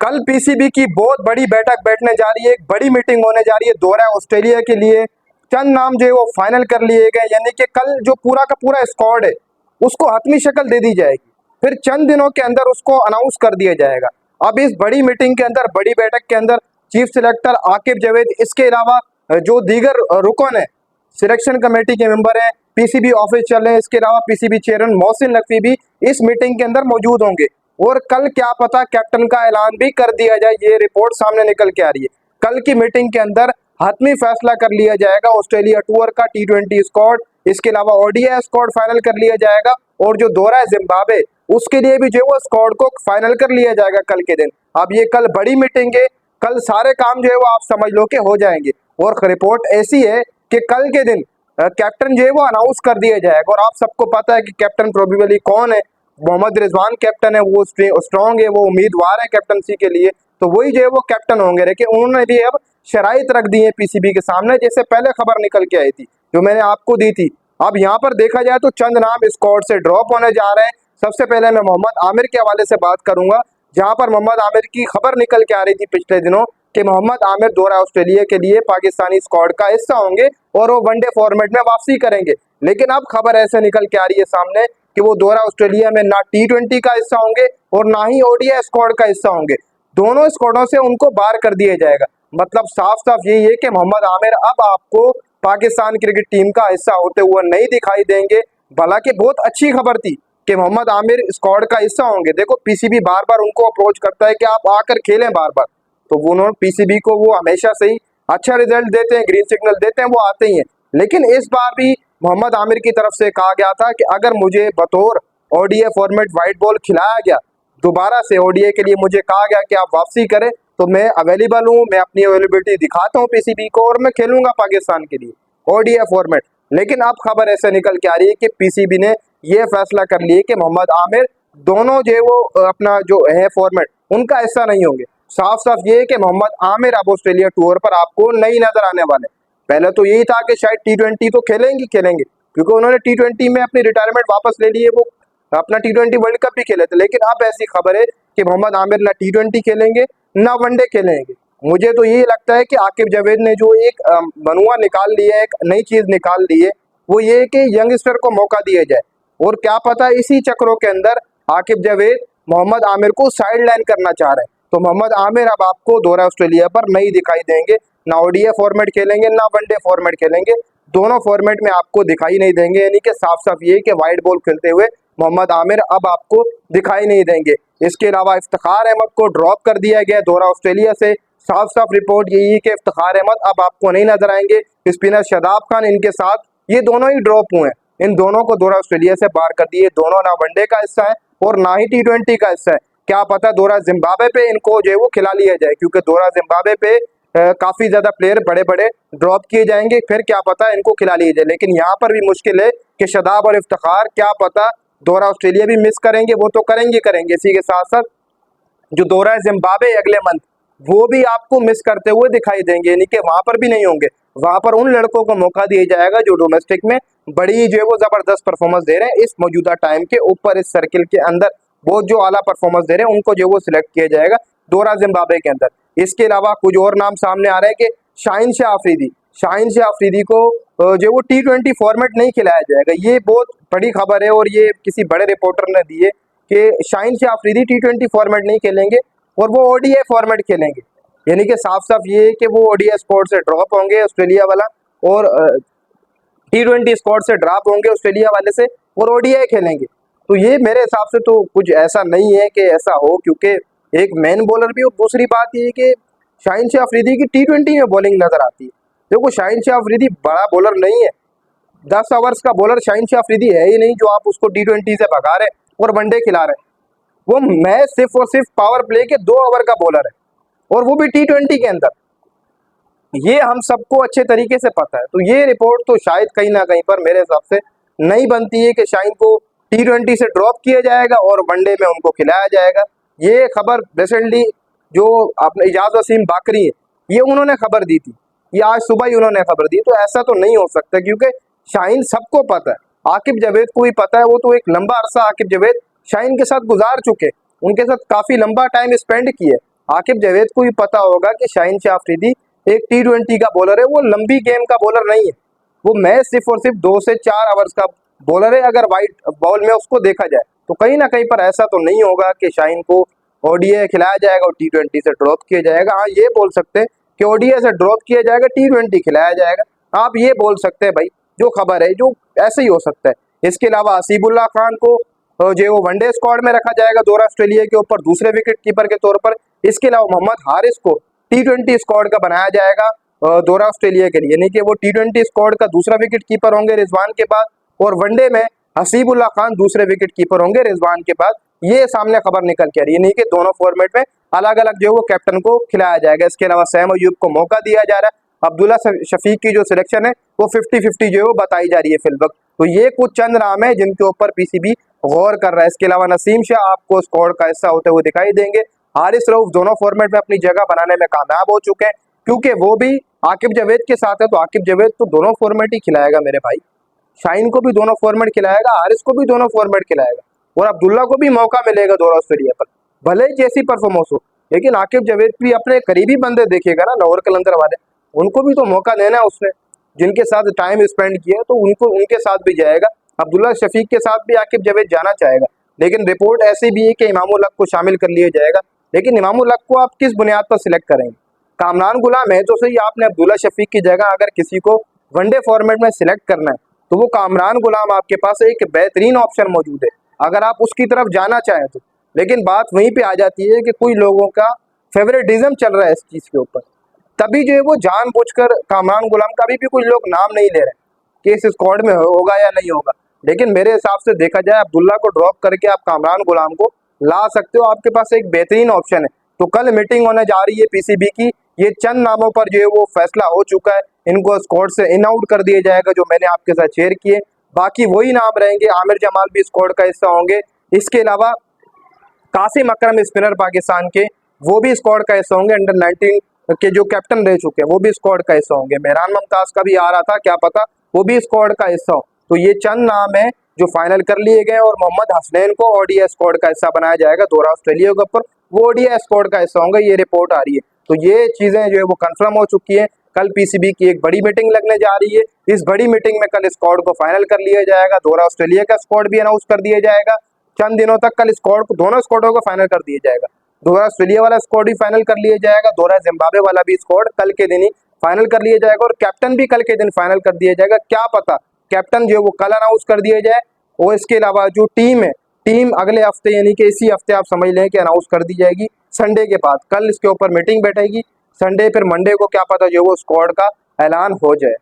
कल पीसीबी की बहुत बड़ी बैठक बैठने जा रही है, एक बड़ी मीटिंग होने जा रही है दौरा ऑस्ट्रेलिया के लिए। चंद नाम जो है वो फाइनल कर लिए गए, यानी कि कल जो पूरा का पूरा स्क्वाड है उसको हतमी शक्ल दे दी जाएगी, फिर चंद दिनों के अंदर उसको अनाउंस कर दिया जाएगा। अब इस बड़ी मीटिंग के अंदर, बड़ी बैठक के अंदर चीफ सिलेक्टर आकिब जावेद, इसके अलावा जो दीगर रुकन है, सिलेक्शन कमेटी के मेंबर हैं, पीसीबी ऑफिस चल रहे हैं, इसके अलावा पीसीबी चेयरमैन मोहसिन नकवी भी इस मीटिंग के अंदर मौजूद होंगे। और कल क्या पता कैप्टन का ऐलान भी कर दिया जाए, ये रिपोर्ट सामने निकल के आ रही है। कल की मीटिंग के अंदर हतमी फैसला कर लिया जाएगा ऑस्ट्रेलिया टूर का, टी20 स्क्वाड, इसके अलावा ओडीआई स्क्वाड फाइनल कर लिया जाएगा, और जो दौरा है जिम्बाब्वे उसके लिए भी जो वो स्क्वाड को फाइनल कर लिया जाएगा कल के दिन। अब ये कल बड़ी मीटिंग है, कल सारे काम जो है वो आप समझ लो कि हो जाएंगे। और रिपोर्ट ऐसी है कि कल के दिन कैप्टन जो है वो अनाउंस कर दिया जाएगा। और आप सबको पता है कि कैप्टन प्रोबेबली कौन है, मोहम्मद रिजवान कैप्टन है, वो स्ट्रॉन्ग है, वो उम्मीदवार है कैप्टनसी के लिए, तो वही जो है वो कैप्टन होंगे। लेकिन उन्होंने भी अब शराइत रख दी है पीसीबी के सामने, जैसे पहले खबर निकल के आई थी जो मैंने आपको दी थी। अब यहाँ पर देखा जाए तो चंद नाम स्क्वाड से ड्रॉप होने जा रहे हैं। सबसे पहले मैं मोहम्मद आमिर के हवाले से बात करूंगा, जहां पर मोहम्मद आमिर की खबर निकल के आ रही थी पिछले दिनों कि मोहम्मद आमिर दौरा ऑस्ट्रेलिया के लिए पाकिस्तानी स्क्वाड का हिस्सा होंगे और वो वनडे फॉर्मेट में वापसी करेंगे। लेकिन अब खबर ऐसे निकल के आ रही है सामने कि वो दौरा ऑस्ट्रेलिया में ना टी20 का हिस्सा होंगे और ना ही ओडीआई स्क्वाड का हिस्सा होंगे, दोनों स्क्वाडों से उनको बाहर कर दिया जाएगा। मतलब साफ साफ यही है कि मोहम्मद आमिर अब आपको पाकिस्तान क्रिकेट टीम का हिस्सा होते हुए नहीं दिखाई देंगे। हालांकि बहुत अच्छी खबर थी कि मोहम्मद आमिर स्क्वाड का हिस्सा होंगे। देखो पीसीबी बार बार उनको अप्रोच करता है कि आप आकर खेलें बार बार, तो वो उन्होंने पीसीबी को वो हमेशा से ही अच्छा रिजल्ट देते हैं, ग्रीन सिग्नल देते हैं, वो आते ही हैं। लेकिन इस बार भी मोहम्मद आमिर की तरफ से कहा गया था कि अगर मुझे बतौर ओडीआई फॉर्मेट वाइट बॉल खिलाया गया, दोबारा से ओडीआई के लिए मुझे कहा गया कि आप वापसी करें, तो मैं अवेलेबल हूँ, मैं अपनी अवेलेबिलिटी दिखाता हूँ पीसीबी को और मैं खेलूंगा पाकिस्तान के लिए ओडीआई फॉर्मेट। लेकिन अब खबर ऐसे निकल के आ रही है कि पीसीबी ने यह फैसला कर लिया कि मोहम्मद आमिर दोनों जो है वो अपना जो है फॉर्मेट उनका हिस्सा नहीं होंगे। साफ साफ ये है कि मोहम्मद आमिर अब ऑस्ट्रेलिया टूर पर आपको नहीं नजर आने वाले। पहले तो यही था कि शायद टी20 तो खेलेंगे क्योंकि उन्होंने टी20 में अपनी रिटायरमेंट वापस ले ली है, वो अपना टी20 वर्ल्ड कप भी खेले थे। लेकिन अब ऐसी खबर है कि मोहम्मद आमिर ना टी20 खेलेंगे ना वनडे खेलेंगे। मुझे तो यही लगता है कि आकिब जावेद ने जो एक मनुआ निकाल लिया है, एक नई चीज निकाल ली है, वो ये है कि यंगस्टर को मौका दिया जाए। और क्या पता इसी चक्रों के अंदर आकिब जावेद मोहम्मद आमिर को साइड लाइन करना चाह रहे हैं। तो मोहम्मद आमिर अब आपको दौरा ऑस्ट्रेलिया पर नहीं दिखाई देंगे, ना ओडीआई फॉर्मेट खेलेंगे ना वनडे फॉर्मेट खेलेंगे, दोनों फॉर्मेट में आपको दिखाई नहीं देंगे। यानी कि साफ साफ ये कि वाइट बॉल खेलते हुए मोहम्मद आमिर अब आपको दिखाई नहीं देंगे। इसके अलावा इफ्तिखार अहमद को ड्रॉप कर दिया गया दौरा ऑस्ट्रेलिया से। साफ साफ रिपोर्ट यही है कि इफ्तिखार अहमद अब आपको नहीं नजर आएंगे। स्पिनर शादाब खान इनके साथ, ये दोनों ही ड्रॉप हुए हैं। इन दोनों को दौरा ऑस्ट्रेलिया से बाहर कर दिए, दोनों ना वनडे का हिस्सा है और ना ही टी20 का हिस्सा है। क्या पता दौरा जिम्बाब्वे पे इनको जो है वो खिला लिया जाए, क्योंकि दौरा जिम्बाब्वे पे काफी ज्यादा प्लेयर बड़े बड़े ड्रॉप किए जाएंगे, फिर क्या पता इनको खिला लिया जाए। लेकिन यहाँ पर भी मुश्किल है कि शादाब और इफ्तिखार क्या पता दौरा ऑस्ट्रेलिया भी मिस करेंगे, वो तो करेंगे। इसी के साथ साथ जो दौरा है जिम्बाब्वे अगले मंथ, वो भी आपको मिस करते हुए दिखाई देंगे, यानी कि वहां पर भी नहीं होंगे। वहां पर उन लड़कों को मौका दिया जाएगा जो डोमेस्टिक में बड़ी जो है वो जबरदस्त परफॉर्मेंस दे रहे हैं इस मौजूदा टाइम के ऊपर, इस सर्किल के अंदर बहुत जो आला परफॉर्मेंस दे रहे हैं उनको जो वो सिलेक्ट किया जाएगा दौरा जिम्बाब्वे के अंदर। इसके अलावा कुछ और नाम सामने आ रहे हैं कि शाहीन शाह अफरीदी को जो वो टी20 फॉर्मेट नहीं खिलाया जाएगा। ये बहुत बड़ी खबर है और ये किसी बड़े रिपोर्टर ने दी है कि शाहीन शाह अफरीदी टी20 फॉर्मेट नहीं खेलेंगे और वो ओडीआई फॉर्मेट खेलेंगे। यानी कि साफ साफ ये है कि वो ओडीआई स्क्वाड से ड्रॉप होंगे ऑस्ट्रेलिया वाला और टी20 स्क्वाड से ड्रॉप होंगे ऑस्ट्रेलिया वाले से और ओडीआई खेलेंगे। तो ये मेरे हिसाब से तो कुछ ऐसा नहीं है कि ऐसा हो, क्योंकि एक मेन बॉलर भी, और दूसरी बात ये है कि शाहीन शाह अफरीदी की टी20 में बॉलिंग नजर आती है। देखो शाहीन शाह अफरीदी बड़ा बॉलर नहीं है, 10 ओवर्स का बॉलर शाहीन शाह अफरीदी है ही नहीं जो आप उसको टी20 से भगा रहे और वनडे खिला रहे। वो मैच सिर्फ और सिर्फ पावर प्ले के 2 ओवर का बॉलर है और वो भी टी20 के अंदर, ये हम सबको अच्छे तरीके से पता है। तो ये रिपोर्ट तो शायद कहीं ना कहीं पर मेरे हिसाब से नहीं बनती है कि शाहीन को टी20 से ड्रॉप किया जाएगा और वनडे में उनको खिलाया जाएगा। ये खबर रिसेंटली जो आपने इजाज वसीम बाकरी है, ये उन्होंने खबर दी थी, ये आज सुबह ही उन्होंने खबर दी। तो ऐसा तो नहीं हो सकता, क्योंकि शाहीन सबको पता है, आकिब जावेद को भी पता है, वो तो एक लंबा अरसा आकिब जावेद शाहीन के साथ गुजार चुके, उनके साथ काफी लंबा टाइम स्पेंड किए। आकिब जावेद को भी पता होगा कि शाहीन शाह अफरीदी एक T20 का बॉलर है, वो लंबी गेम का बॉलर नहीं है। वो मैच सिर्फ और सिर्फ 2 से 4 ओवर्स का बॉलर है। अगर वाइट बॉल में उसको देखा जाए तो कहीं ना कहीं पर ऐसा तो नहीं होगा कि शाहीन को ओडीआई खिलाया जाएगा और T20 से ड्रॉप किया जाएगा। हाँ, ये बोल सकते हैं कि ओडीआई से ड्रॉप किया जाएगा, T20 खिलाया जाएगा। आप ये बोल सकते हैं भाई, जो खबर है जो ऐसे ही हो सकता है। इसके अलावा हसीबुल्लाह खान को जो वो वनडे स्क्वाड में रखा जाएगा दौरा ऑस्ट्रेलिया के ऊपर दूसरे विकेट कीपर के तौर पर। इसके अलावा मोहम्मद हारिस को T20 स्क्वाड का बनाया जाएगा दौरा ऑस्ट्रेलिया के लिए, यानी कि वो T20 स्क्वाड का दूसरा विकेट कीपर होंगे रिजवान के बाद, और वनडे में हसीबुल्लाह खान दूसरे विकेट कीपर होंगे रिजवान के बाद। ये सामने खबर निकल के आ रही है, नहीं कि दोनों फॉर्मेट में अलग अलग जो वो कैप्टन को खिलाया जाएगा। इसके अलावा सैम अयूब को मौका दिया जा रहा है। अब्दुल्ला शफीक की जो सिलेक्शन है वो 50-50 जो है वो बताई जा रही है फिलवक्त। तो ये कुछ चंद नाम है जिनके ऊपर पीसीबी गौर कर रहा है। इसके अलावा नसीम शाह आपको स्क्वाड का हिस्सा होते हुए दिखाई देंगे। हारिस रऊफ दोनों फॉर्मेट में अपनी जगह बनाने में कामयाब हो चुके हैं, क्योंकि वो भी आकिब जावेद के साथ है, तो आकिब जावेद तो दोनों फॉर्मेट ही खिलाएगा मेरे भाई। शाहीन को भी दोनों फॉर्मेट खिलाएगा, हारिस को भी दोनों फॉर्मेट खिलाएगा, और अब्दुल्ला को भी मौका मिलेगा दौरा ऑस्ट्रेलिया पर, भले ही जैसी परफॉर्मेंस हो। लेकिन आकिब जावेद भी अपने करीबी बंदे देखेगा ना, लाहौर कलंदर वाले, उनको भी तो मौका देना है उसने, जिनके साथ टाइम स्पेंड किया तो उनको उनके साथ भी जाएगा। अब्दुल्ला शफीक के साथ भी आकिब जावेद जाना चाहेगा, लेकिन रिपोर्ट ऐसी भी है कि इमामुल हक को शामिल कर लिया जाएगा। लेकिन इमामुल हक को आप किस बुनियाद पर सिलेक्ट करेंगे? कामरान गुलाम है तो सही, आपने अब्दुल्ला शफीक की जगह अगर किसी को वनडे फॉर्मेट में सिलेक्ट करना है तो वो कामरान गुलाम आपके पास एक बेहतरीन ऑप्शन मौजूद है, अगर आप उसकी तरफ जाना चाहें तो। लेकिन बात वहीं पे आ जाती है कि कोई लोगों का फेवरेटिज्म चल रहा है इस चीज़ के ऊपर, तभी जो है वो जानबूझकर कामरान गुलाम का अभी भी कोई लोग नाम नहीं ले रहे कि इस स्क्वाड में होगा या नहीं होगा। लेकिन मेरे हिसाब से देखा जाए, अब्दुल्ला को ड्रॉप करके आप कामरान गुलाम को ला सकते हो, आपके पास एक बेहतरीन ऑप्शन है। तो कल मीटिंग होने जा रही है पीसीबी की, ये चंद नामों पर जो है वो फैसला हो चुका है, इनको स्क्वाड से इन आउट कर दिया जाएगा जो मैंने आपके साथ शेयर किए। बाकी वही नाम रहेंगे, आमिर जमाल भी स्क्वाड का हिस्सा होंगे। इसके अलावा कासिम अकरम स्पिनर पाकिस्तान के, वो भी स्क्वाड का हिस्सा होंगे। अंडर 19 के जो कैप्टन रह चुके हैं वो भी स्क्वाड का हिस्सा होंगे। मेहरान मुमताज का भी आ रहा था, क्या पता वो भी स्क्वाड का हिस्सा हो। तो ये चंद नाम है जो फाइनल कर लिए गए, और मोहम्मद हसनैन को ओडीआई स्क्वाड का हिस्सा बनाया जाएगा दौरा ऑस्ट्रेलिया के ऊपर, वो ओडीआई स्क्वाड का हिस्सा होंगे, ये रिपोर्ट आ रही है। तो ये चीजें जो है वो कंफर्म हो चुकी है। कल पीसीबी की एक बड़ी मीटिंग लगने जा रही है। इस बड़ी मीटिंग में कल स्क्वाड को फाइनल कर लिया जाएगा, दौरा ऑस्ट्रेलिया का स्क्वाड भी अनाउंस कर दिया जाएगा। चंद दिनों तक कल स्क्वाड को, दोनों स्क्वाडों को फाइनल कर दिया जाएगा। दौरा ऑस्ट्रेलिया वाला स्क्वाड भी फाइनल कर लिया जाएगा, दौरा जिम्बाब्वे वाला भी स्क्वाड कल के दिन ही फाइनल कर लिया जाएगा, और कैप्टन भी कल के दिन फाइनल कर दिया जाएगा। क्या पता कैप्टन जो है वो कल अनाउंस कर दिया जाए, और इसके अलावा जो टीम है, टीम अगले हफ्ते यानी कि इसी हफ्ते आप समझ लें कि अनाउंस कर दी जाएगी संडे के बाद। कल इसके ऊपर मीटिंग बैठेगी, संडे फिर मंडे को क्या पता जो वो स्क्वाड का ऐलान हो जाए।